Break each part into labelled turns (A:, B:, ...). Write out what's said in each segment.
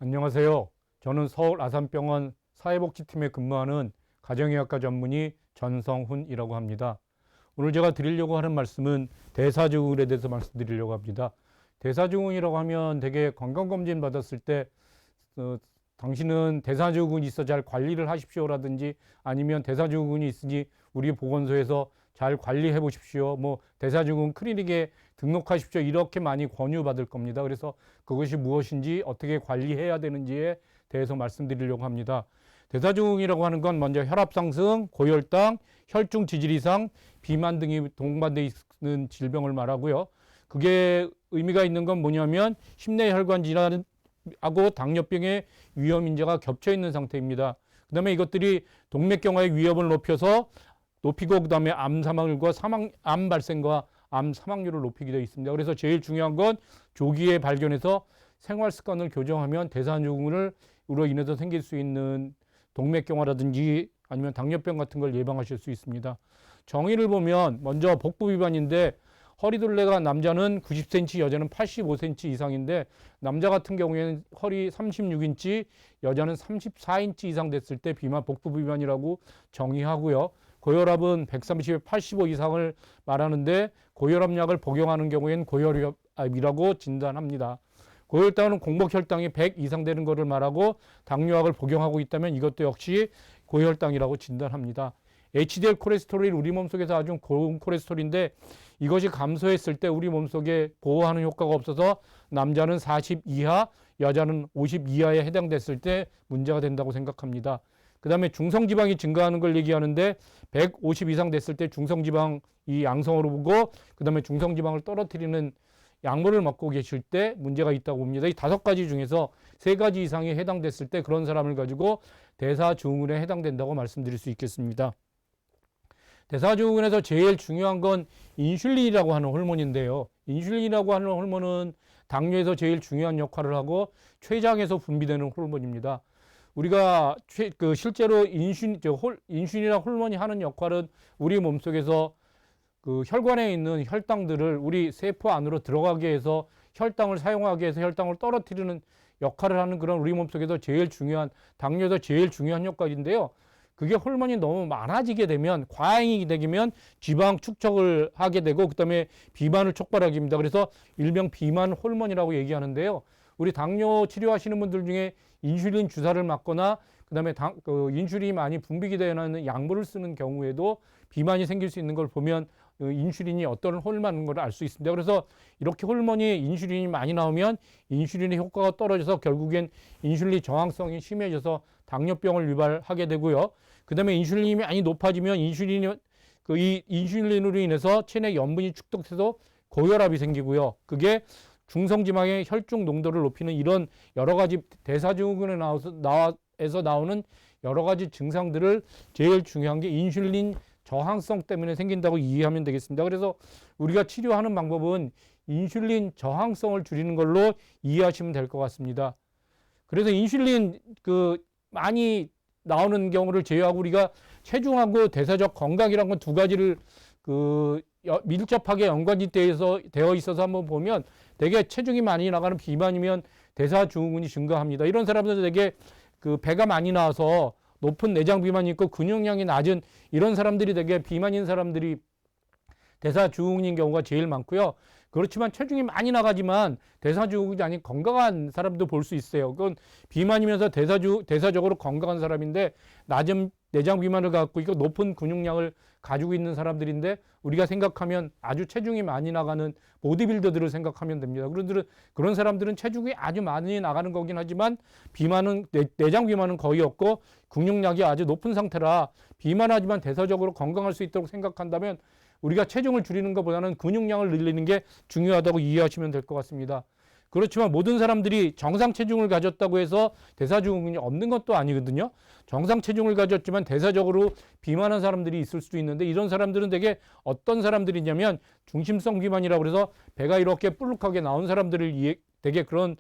A: 안녕하세요. 저는 서울 아산병원 사회복지팀에 근무하는 가정의학과 전문의 전성훈이라고 합니다. 오늘 제가 드리려고 하는 말씀은 대사증후군에 대해서 말씀드리려고 합니다. 대사증후군이라고 하면 되게 건강검진 받았을 때 당신은 대사증후군이 있어 잘 관리를 하십시오라든지 아니면 대사증후군이 있으니 우리 보건소에서 잘 관리해 보십시오. 뭐 대사증후군 클리닉에 등록하십시오. 이렇게 많이 권유받을 겁니다. 그래서 그것이 무엇인지 어떻게 관리해야 되는지에 대해서 말씀드리려고 합니다. 대사증후군이라고 하는 건 먼저 혈압 상승, 고혈당, 혈중 지질 이상, 비만 등이 동반되어 있는 질병을 말하고요. 그게 의미가 있는 건 뭐냐면 심내혈관 질환하고 당뇨병의 위험 인자가 겹쳐 있는 상태입니다. 그 다음에 이것들이 동맥경화의 위험을 높이고 그 다음에 암 사망률과 암 발생과 암 사망률을 높이게 되어 있습니다. 그래서 제일 중요한 건 조기에 발견해서 생활 습관을 교정하면 대사증후군으로 인해서 생길 수 있는 동맥경화라든지 아니면 당뇨병 같은 걸 예방하실 수 있습니다. 정의를 보면 먼저 복부 비만인데 허리둘레가 남자는 90cm, 여자는 85cm 이상인데 남자 같은 경우에는 허리 36인치, 여자는 34인치 이상 됐을 때 복부 비만이라고 정의하고요. 고혈압은 130에 85 이상을 말하는데 고혈압약을 복용하는 경우에는 고혈압이라고 진단합니다. 고혈당은 공복혈당이 100 이상 되는 것을 말하고 당뇨약을 복용하고 있다면 이것도 역시 고혈당이라고 진단합니다. HDL 콜레스테롤이 우리 몸속에서 아주 고운 콜레스테롤인데 이것이 감소했을 때 우리 몸속에 보호하는 효과가 없어서 남자는 40 이하, 여자는 50 이하에 해당됐을 때 문제가 된다고 생각합니다. 그 다음에 중성지방이 증가하는 걸 얘기하는데 150 이상 됐을 때 중성지방이 양성으로 보고 그 다음에 중성지방을 떨어뜨리는 약물을 먹고 계실 때 문제가 있다고 봅니다. 이 5가지 중에서 3가지 이상이 해당됐을 때 그런 사람을 가지고 대사증후군에 해당된다고 말씀드릴 수 있겠습니다. 대사증후군에서 제일 중요한 건 인슐린이라고 하는 호르몬인데요. 인슐린이라고 하는 호르몬은 당뇨에서 제일 중요한 역할을 하고 췌장에서 분비되는 호르몬입니다. 우리가 실제로 인슐린이나 호르몬이 하는 역할은 우리 몸속에서 그 혈관에 있는 혈당들을 우리 세포 안으로 들어가게 해서 혈당을 사용하게 해서 혈당을 떨어뜨리는 역할을 하는 그런 우리 몸속에서 제일 중요한 당뇨에서 제일 중요한 역할인데요. 그게 호르몬이 너무 많아지게 되면 과잉이 되면 지방 축적을 하게 되고 그다음에 비만을 촉발하게 됩니다. 그래서 일명 비만 호르몬이라고 얘기하는데요. 우리 당뇨 치료하시는 분들 중에 인슐린 주사를 맞거나 그다음에 인슐린이 많이 분비가 되는 약물을 쓰는 경우에도 비만이 생길 수 있는 걸 보면 인슐린이 어떤 호르몬인 걸 알 수 있습니다. 그래서 이렇게 인슐린이 많이 나오면 인슐린의 효과가 떨어져서 결국엔 인슐린 저항성이 심해져서 당뇨병을 유발하게 되고요. 그다음에 인슐린이 많이 높아지면 이 인슐린으로 인해서 체내 염분이 축적돼서 고혈압이 생기고요. 그게 중성지방의 혈중 농도를 높이는 이런 여러 가지 대사증후군에 나와서 나오는 여러 가지 증상들을 제일 중요한 게 인슐린 저항성 때문에 생긴다고 이해하면 되겠습니다. 그래서 우리가 치료하는 방법은 인슐린 저항성을 줄이는 걸로 이해하시면 될 것 같습니다. 그래서 인슐린 많이 나오는 경우를 제외하고 우리가 체중하고 대사적 건강이란 건 2가지를 밀접하게 연관이 되어 있어서 한번 보면 되게 체중이 많이 나가는 비만이면 대사증후군이 증가합니다. 이런 사람들은 되게 배가 많이 나와서 높은 내장 비만이 있고 근육량이 낮은 이런 사람들이 되게 비만인 사람들이 대사증후군인 경우가 제일 많고요. 그렇지만 체중이 많이 나가지만 대사증후군이 아닌 건강한 사람도 볼 수 있어요. 그건 비만이면서 대사적으로 건강한 사람인데 낮은 내장 비만을 갖고 있고 높은 근육량을 가지고 있는 사람들인데 우리가 생각하면 아주 체중이 많이 나가는 보디빌더들을 생각하면 됩니다. 그런 사람들은 체중이 아주 많이 나가는 거긴 하지만 내장 비만은 거의 없고 근육량이 아주 높은 상태라 비만하지만 대사적으로 건강할 수 있도록 생각한다면 우리가 체중을 줄이는 것보다는 근육량을 늘리는 게 중요하다고 이해하시면 될 것 같습니다. 그렇지만 모든 사람들이 정상 체중을 가졌다고 해서 대사증후군이 없는 것도 아니거든요. 정상 체중을 가졌지만 대사적으로 비만한 사람들이 있을 수도 있는데 이런 사람들은 되게 어떤 사람들이냐면 중심성 비만이라고 해서 배가 이렇게 뿔룩하게 나온 사람들을 되게 그런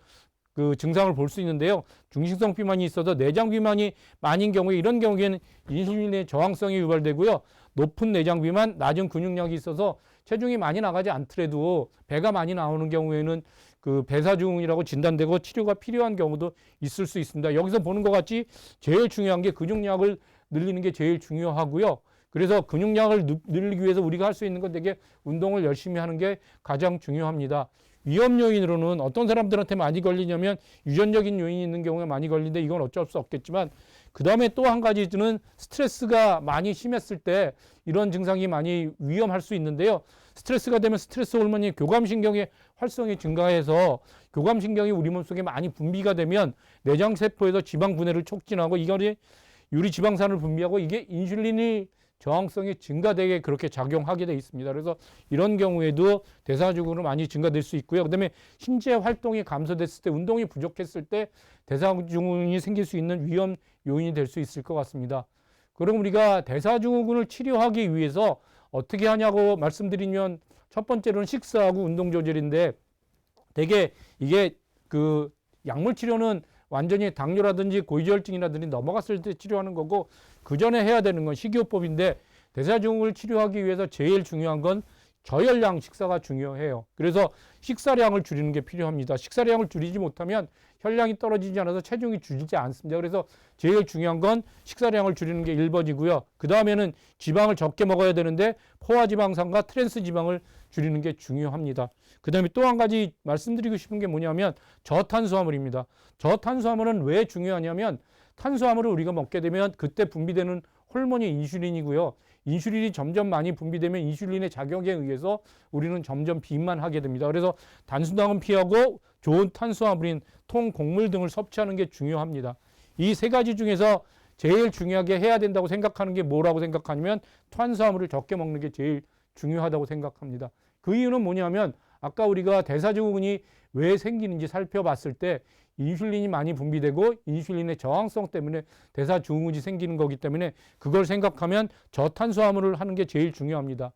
A: 증상을 볼 수 있는데요. 중심성 비만이 있어서 내장 비만이 많은 경우에 이런 경우에는 인슐린의 저항성이 유발되고요. 높은 내장 비만, 낮은 근육량이 있어서 체중이 많이 나가지 않더라도 배가 많이 나오는 경우에는 그 배사증후군이라고 진단되고 치료가 필요한 경우도 있을 수 있습니다. 여기서 보는 것 같이 제일 중요한 게 근육량을 늘리는 게 제일 중요하고요. 그래서 근육량을 늘리기 위해서 우리가 할 수 있는 건 되게 운동을 열심히 하는 게 가장 중요합니다. 위험 요인으로는 어떤 사람들한테 많이 걸리냐면 유전적인 요인이 있는 경우에 많이 걸리는데 이건 어쩔 수 없겠지만 그 다음에 또 한 가지는 스트레스가 많이 심했을 때 이런 증상이 많이 위험할 수 있는데요. 스트레스가 되면 스트레스 호르몬이 교감신경의 활성이 증가해서 교감신경이 우리 몸속에 많이 분비가 되면 내장세포에서 지방 분해를 촉진하고 이거를 유리지방산을 분비하고 이게 인슐린이 저항성이 증가되게 그렇게 작용하게 돼 있습니다. 그래서 이런 경우에도 대사증후군은 많이 증가될 수 있고요. 그다음에 신체 활동이 감소됐을 때 운동이 부족했을 때 대사증후군이 생길 수 있는 위험 요인이 될 수 있을 것 같습니다. 그럼 우리가 대사증후군을 치료하기 위해서 어떻게 하냐고 말씀드리면 첫 번째로는 식사하고 운동 조절인데 되게 이게 그 약물 치료는 완전히 당뇨라든지 고지혈증이라든지 넘어갔을 때 치료하는 거고 그 전에 해야 되는 건 식이요법인데 대사증후군을 치료하기 위해서 제일 중요한 건 저열량 식사가 중요해요. 그래서 식사량을 줄이는 게 필요합니다. 식사량을 줄이지 못하면 혈량이 떨어지지 않아서 체중이 줄지 않습니다. 그래서 제일 중요한 건 식사량을 줄이는 게 1번이고요. 그 다음에는 지방을 적게 먹어야 되는데 포화지방산과 트랜스지방을 줄이는 게 중요합니다. 그 다음에 또 한 가지 말씀드리고 싶은 게 뭐냐면 저탄수화물입니다. 저탄수화물은 왜 중요하냐면 탄수화물을 우리가 먹게 되면 그때 분비되는 호르몬이 인슐린이고요. 인슐린이 점점 많이 분비되면 인슐린의 작용에 의해서 우리는 점점 비만하게 됩니다. 그래서 단순당은 피하고 좋은 탄수화물인 통, 곡물 등을 섭취하는 게 중요합니다. 이 세 가지 중에서 제일 중요하게 해야 된다고 생각하는 게 뭐라고 생각하냐면 탄수화물을 적게 먹는 게 제일 중요하다고 생각합니다. 그 이유는 뭐냐면 아까 우리가 대사증후군이 왜 생기는지 살펴봤을 때 인슐린이 많이 분비되고 인슐린의 저항성 때문에 대사증후군이 생기는 거기 때문에 그걸 생각하면 저탄수화물을 하는 게 제일 중요합니다.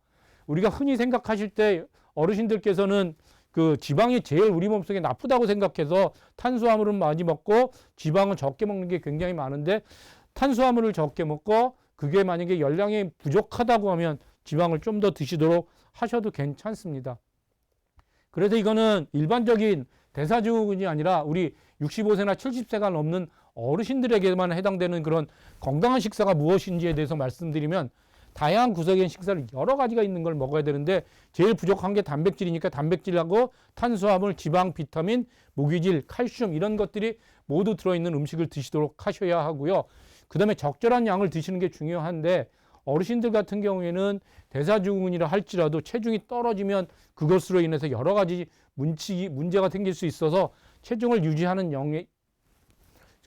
A: 우리가 흔히 생각하실 때 어르신들께서는 그 지방이 제일 우리 몸속에 나쁘다고 생각해서 탄수화물은 많이 먹고 지방은 적게 먹는 게 굉장히 많은데 탄수화물을 적게 먹고 그게 만약에 열량이 부족하다고 하면 지방을 좀 더 드시도록 하셔도 괜찮습니다. 그래서 이거는 일반적인 대사증후군이 아니라 우리 65세나 70세가 넘는 어르신들에게만 해당되는 그런 건강한 식사가 무엇인지에 대해서 말씀드리면 다양한 구성의 식사를 여러 가지가 있는 걸 먹어야 되는데 제일 부족한 게 단백질이니까 단백질하고 탄수화물, 지방, 비타민, 무기질, 칼슘 이런 것들이 모두 들어있는 음식을 드시도록 하셔야 하고요. 그 다음에 적절한 양을 드시는 게 중요한데 어르신들 같은 경우에는 대사증후군이라 할지라도 체중이 떨어지면 그것으로 인해서 여러 가지 문제가 생길 수 있어서 체중을 유지하는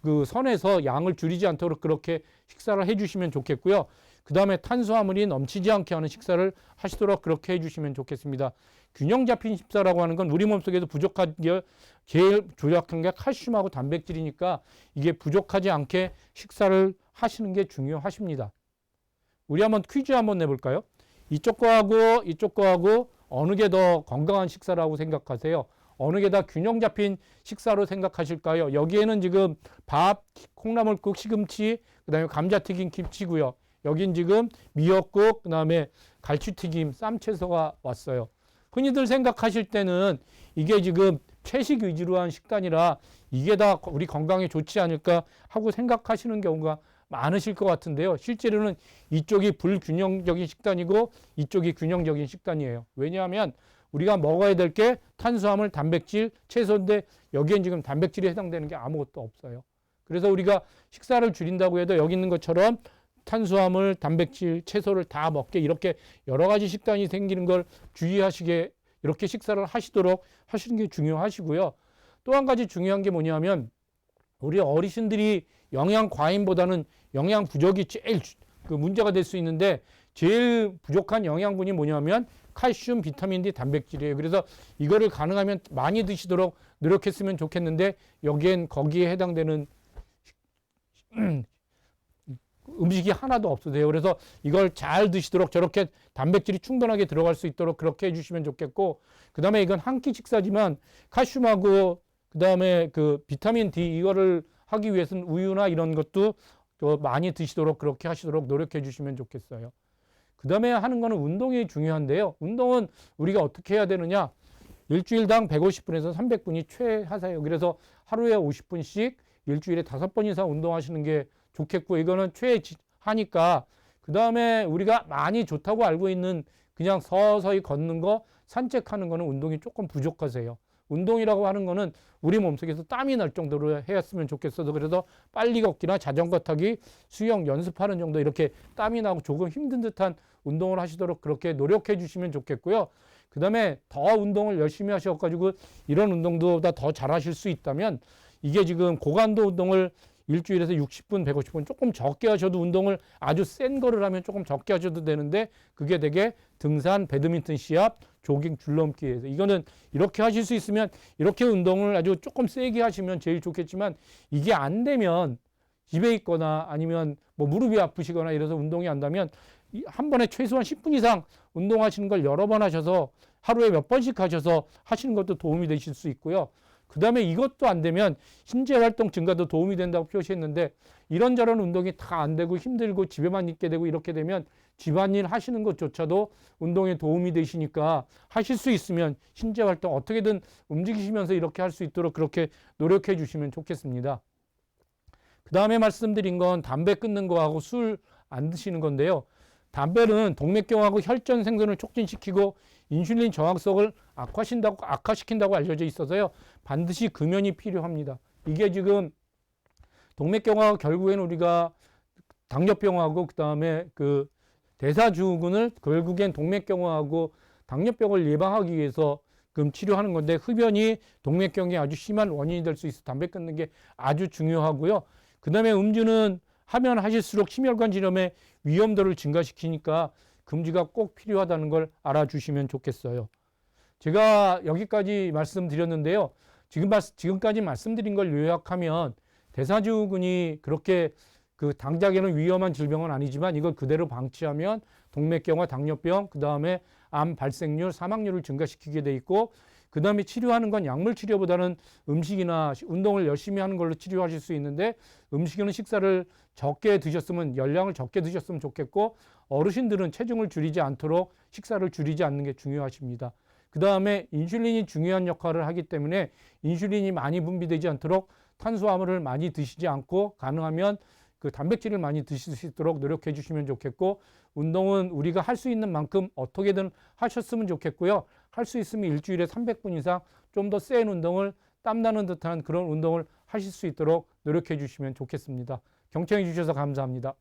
A: 그 선에서 양을 줄이지 않도록 그렇게 식사를 해주시면 좋겠고요. 그 다음에 탄수화물이 넘치지 않게 하는 식사를 하시도록 그렇게 해주시면 좋겠습니다. 균형 잡힌 식사라고 하는 건 우리 몸속에서 부족한 게 제일 조약한 게 칼슘하고 단백질이니까 이게 부족하지 않게 식사를 하시는 게 중요하십니다. 우리 한번 퀴즈 한번 내볼까요? 이쪽 거하고 어느 게 더 건강한 식사라고 생각하세요? 어느 게 다 균형 잡힌 식사로 생각하실까요? 여기에는 지금 밥, 콩나물국, 시금치, 그 다음에 감자튀김, 김치고요. 여긴 지금 미역국, 그 다음에 갈치튀김, 쌈채소가 왔어요. 흔히들 생각하실 때는 이게 지금 채식 위주로 한 식단이라 이게 다 우리 건강에 좋지 않을까 하고 생각하시는 경우가 많으실 것 같은데요. 실제로는 이쪽이 불균형적인 식단이고 이쪽이 균형적인 식단이에요. 왜냐하면 우리가 먹어야 될 게 탄수화물, 단백질, 채소인데 여기엔 지금 단백질에 해당되는 게 아무것도 없어요. 그래서 우리가 식사를 줄인다고 해도 여기 있는 것처럼 탄수화물, 단백질, 채소를 다 먹게 이렇게 여러 가지 식단이 생기는 걸 주의하시게 이렇게 식사를 하시도록 하시는 게 중요하시고요. 또 한 가지 중요한 게 뭐냐면 우리 어르신들이 영양 과잉보다는 영양 부족이 제일 그 문제가 될 수 있는데 제일 부족한 영양분이 뭐냐면 칼슘, 비타민 D, 단백질이에요. 그래서 이거를 가능하면 많이 드시도록 노력했으면 좋겠는데 여기엔 거기에 해당되는 음식이 하나도 없으세요. 그래서 이걸 잘 드시도록 저렇게 단백질이 충분하게 들어갈 수 있도록 그렇게 해주시면 좋겠고 그 다음에 이건 한 끼 식사지만 칼슘하고 그 다음에 그 비타민 D 이거를 하기 위해서는 우유나 이런 것도 또 많이 드시도록 그렇게 하시도록 노력해 주시면 좋겠어요. 그 다음에 하는 거는 운동이 중요한데요. 운동은 우리가 어떻게 해야 되느냐? 일주일당 150분에서 300분이 최하사예요. 그래서 하루에 50분씩 일주일에 5번 이상 운동하시는 게 좋겠고, 이거는 최하니까 그 다음에 우리가 많이 좋다고 알고 있는 그냥 서서히 걷는 거, 산책하는 거는 운동이 조금 부족하세요. 운동이라고 하는 거는 우리 몸속에서 땀이 날 정도로 했으면 좋겠어서, 그래서 빨리 걷기나 자전거 타기, 수영 연습하는 정도 이렇게 땀이 나고 조금 힘든 듯한 운동을 하시도록 그렇게 노력해 주시면 좋겠고요. 그 다음에 더 운동을 열심히 하셔가지고 이런 운동보다 더 잘하실 수 있다면, 이게 지금 고강도 운동을 일주일에서 60분, 150분 조금 적게 하셔도, 운동을 아주 센 거를 하면 조금 적게 하셔도 되는데, 그게 되게 등산, 배드민턴 시합, 조깅, 줄넘기에서 이거는 이렇게 하실 수 있으면 이렇게 운동을 아주 조금 세게 하시면 제일 좋겠지만, 이게 안 되면 집에 있거나 아니면 뭐 무릎이 아프시거나 이래서 운동이 안 되면 한 번에 최소한 10분 이상 운동하시는 걸 여러 번 하셔서 하루에 몇 번씩 하셔서 하시는 것도 도움이 되실 수 있고요. 그 다음에 이것도 안 되면 신체 활동 증가도 도움이 된다고 표시했는데, 이런저런 운동이 다 안 되고 힘들고 집에만 있게 되고 이렇게 되면 집안일 하시는 것조차도 운동에 도움이 되시니까, 하실 수 있으면 신체 활동 어떻게든 움직이시면서 이렇게 할 수 있도록 그렇게 노력해 주시면 좋겠습니다. 그 다음에 말씀드린 건 담배 끊는 거하고 술 안 드시는 건데요. 담배는 동맥경화하고 혈전 생성을 촉진시키고 인슐린 저항성을 악화시킨다고 알려져 있어서요. 반드시 금연이 필요합니다. 이게 지금 동맥경화, 결국에는 우리가 당뇨병하고 그 다음에 그 대사증후군을 결국엔 동맥경화하고 당뇨병을 예방하기 위해서 그럼 치료하는 건데, 흡연이 동맥경화에 아주 심한 원인이 될 수 있어 담배 끊는 게 아주 중요하고요. 그 다음에 음주는 하면 하실수록 심혈관 질환의 위험도를 증가시키니까 금지가 꼭 필요하다는 걸 알아주시면 좋겠어요. 제가 여기까지 말씀드렸는데요. 지금까지 말씀드린 걸 요약하면, 대사증후군이 그렇게 그 당장에는 위험한 질병은 아니지만 이걸 그대로 방치하면 동맥경화, 당뇨병, 그 다음에 암 발생률, 사망률을 증가시키게 돼 있고, 그 다음에 치료하는 건 약물 치료보다는 음식이나 운동을 열심히 하는 걸로 치료하실 수 있는데, 음식은 식사를 적게 드셨으면, 열량을 적게 드셨으면 좋겠고, 어르신들은 체중을 줄이지 않도록 식사를 줄이지 않는 게 중요하십니다. 그 다음에 인슐린이 중요한 역할을 하기 때문에 인슐린이 많이 분비되지 않도록 탄수화물을 많이 드시지 않고, 가능하면 그 단백질을 많이 드실 수 있도록 노력해 주시면 좋겠고, 운동은 우리가 할 수 있는 만큼 어떻게든 하셨으면 좋겠고요. 할 수 있으면 일주일에 300분 이상 좀 더 센 운동을, 땀나는 듯한 그런 운동을 하실 수 있도록 노력해 주시면 좋겠습니다. 경청해 주셔서 감사합니다.